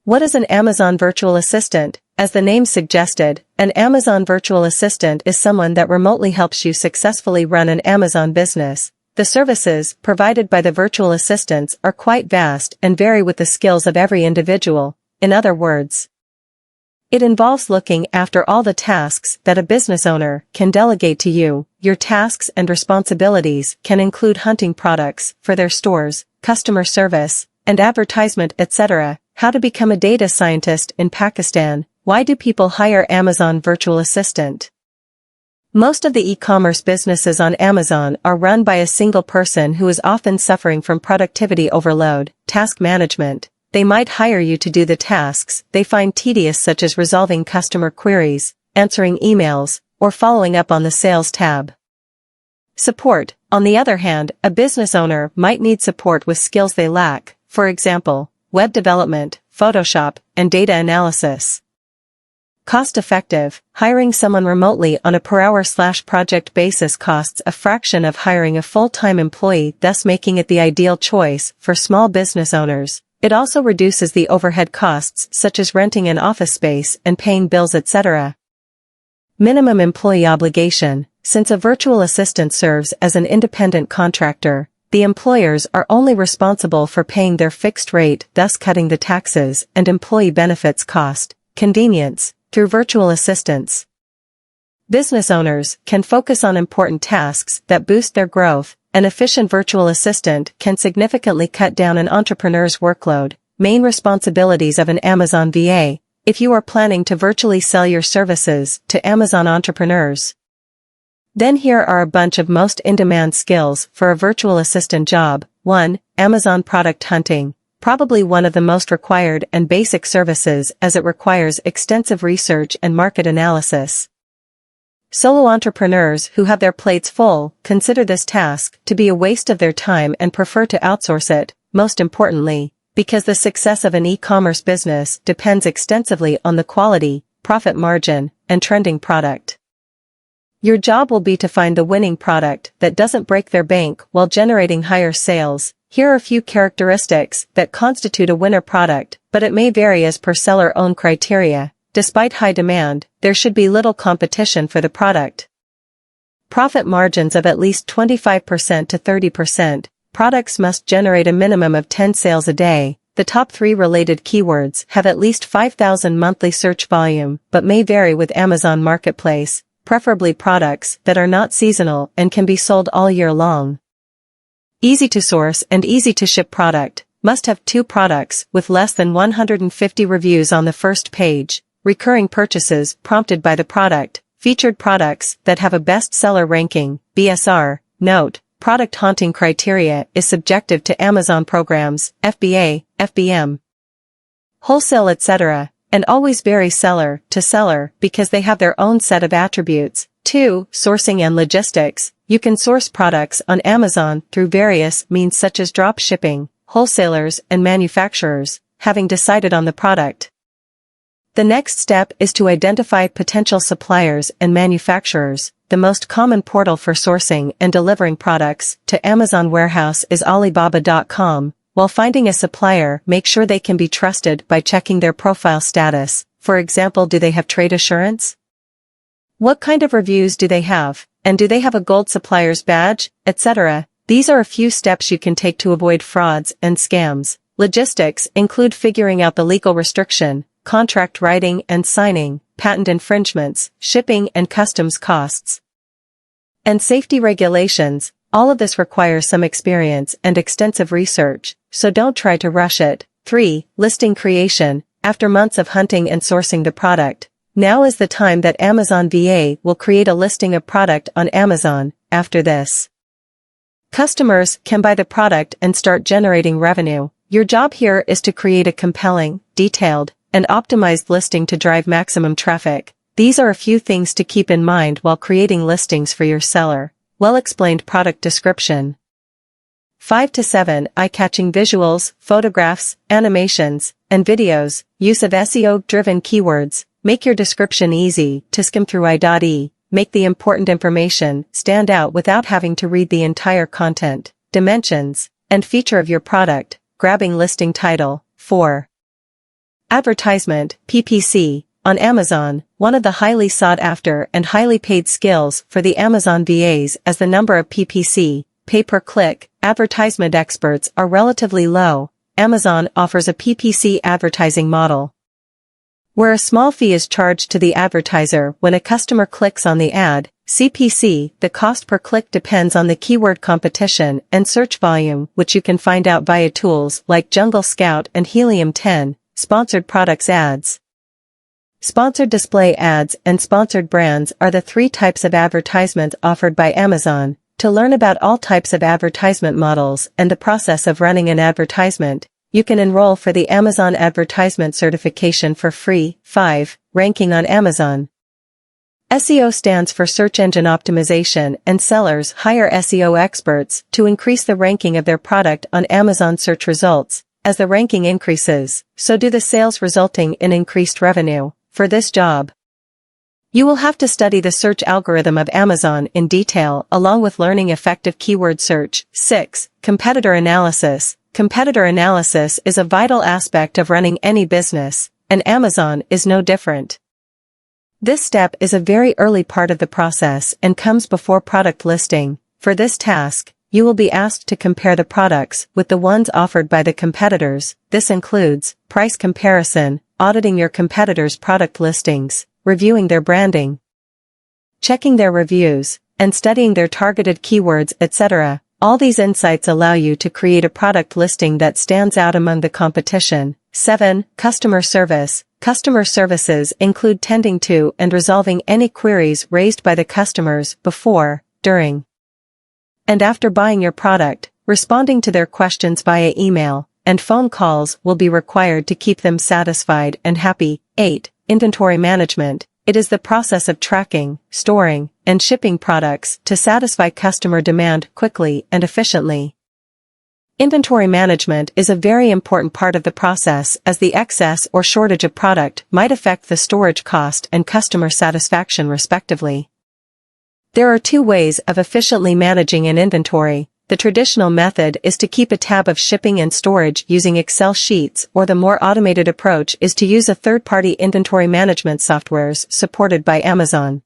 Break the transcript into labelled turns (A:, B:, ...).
A: What is an Amazon virtual assistant? As the name suggested, an Amazon virtual assistant is someone that remotely helps you successfully run an Amazon business. The services provided by the virtual assistants are quite vast and vary with the skills of every individual. In other words, it involves looking after all the tasks that a business owner can delegate to you. Your tasks and responsibilities can include hunting products for their stores, customer service, and advertisement, etc. How to become a data scientist in Pakistan. Why do people hire Amazon virtual assistant? Most of the e-commerce businesses on Amazon are run by a single person who is often suffering from productivity overload, task management. They might hire you to do the tasks they find tedious, such as resolving customer queries, answering emails, or following up on the sales tab. Support. On the other hand, a business owner might need support with skills they lack, for example, web development, Photoshop, and data analysis. Cost-effective. Hiring someone remotely on a per-hour/project basis costs a fraction of hiring a full-time employee, thus making it the ideal choice for small business owners. It also reduces the overhead costs such as renting an office space and paying bills, etc. Minimum employee obligation. Since a virtual assistant serves as an independent contractor, the employers are only responsible for paying their fixed rate, thus cutting the taxes and employee benefits cost. Convenience. Through virtual assistants, business owners can focus on important tasks that boost their growth. An efficient virtual assistant can significantly cut down an entrepreneur's workload. Main responsibilities of an Amazon VA. If you are planning to virtually sell your services to Amazon entrepreneurs, then here are a bunch of most in-demand skills for a virtual assistant job. 1. Amazon product hunting. Probably one of the most required and basic services, as it requires extensive research and market analysis. Solo entrepreneurs who have their plates full consider this task to be a waste of their time and prefer to outsource it. Most importantly, because the success of an e-commerce business depends extensively on the quality, profit margin, and trending product. Your job will be to find the winning product that doesn't break their bank while generating higher sales. Here are a few characteristics that constitute a winner product, but it may vary as per seller-owned criteria. Despite high demand, there should be little competition for the product. Profit margins of at least 25% to 30%. Products must generate a minimum of 10 sales a day. The top 3 related keywords have at least 5,000 monthly search volume, but may vary with Amazon Marketplace, preferably products that are not seasonal and can be sold all year long. Easy to source and easy to ship product. Must have 2 products with less than 150 reviews on the first page. Recurring purchases prompted by the product. Featured products that have a bestseller ranking, BSR. Note, product haunting criteria is subjective to Amazon programs, FBA, FBM, wholesale, etc., and always vary seller to seller because they have their own set of attributes. 2. Sourcing and logistics. You can source products on Amazon through various means such as drop shipping, wholesalers, and manufacturers. Having decided on the product, the next step is to identify potential suppliers and manufacturers. The most common portal for sourcing and delivering products to Amazon warehouse is Alibaba.com. While finding a supplier, make sure they can be trusted by checking their profile status. For example, do they have trade assurance? What kind of reviews do they have? And do they have a gold supplier's badge, etc.? These are a few steps you can take to avoid frauds and scams. Logistics include figuring out the legal restriction, contract writing and signing, patent infringements, shipping and customs costs, and safety regulations. All of this requires some experience and extensive research, so don't try to rush it. 3. Listing creation. After months of hunting and sourcing the product, now is the time that Amazon VA will create a listing of product on Amazon. After this, customers can buy the product and start generating revenue. Your job here is to create a compelling, detailed, and optimized listing to drive maximum traffic. These are a few things to keep in mind while creating listings for your seller. Well-explained product description. 5 to 7. Eye-catching visuals, photographs, animations, and videos. Use of SEO-driven keywords. Make your description easy to skim through. I.e. Make the important information stand out without having to read the entire content. Dimensions and feature of your product. Grabbing listing title. 4. Advertisement, PPC, on Amazon, one of the highly sought-after and highly paid skills for the Amazon VAs, as the number of PPC, pay-per-click, advertisement experts are relatively low. Amazon offers a PPC advertising model, where a small fee is charged to the advertiser when a customer clicks on the ad. CPC, the cost per click depends on the keyword competition and search volume, which you can find out via tools like Jungle Scout and Helium 10, sponsored products ads. Sponsored display ads and sponsored brands are the three types of advertisements offered by Amazon. To learn about all types of advertisement models and the process of running an advertisement, you can enroll for the Amazon Advertisement Certification for free. 5. Ranking on Amazon. SEO stands for Search Engine Optimization, and sellers hire SEO experts to increase the ranking of their product on Amazon search results. As the ranking increases, so do the sales, resulting in increased revenue. For this job, you will have to study the search algorithm of Amazon in detail, along with learning effective keyword search. 6. Competitor analysis. Competitor analysis is a vital aspect of running any business, and Amazon is no different. This step is a very early part of the process and comes before product listing. For this task, you will be asked to compare the products with the ones offered by the competitors. This includes price comparison, auditing your competitors' product listings, reviewing their branding, checking their reviews, and studying their targeted keywords, etc. All these insights allow you to create a product listing that stands out among the competition. 7. Customer service. Customer services include tending to and resolving any queries raised by the customers before, during, and after buying your product. Responding to their questions via email and phone calls will be required to keep them satisfied and happy. 8. Inventory management. It is the process of tracking, storing, and shipping products to satisfy customer demand quickly and efficiently. Inventory management is a very important part of the process, as the excess or shortage of product might affect the storage cost and customer satisfaction respectively. There are two ways of efficiently managing an inventory. The traditional method is to keep a tab of shipping and storage using Excel sheets, or the more automated approach is to use a third-party inventory management softwares supported by Amazon.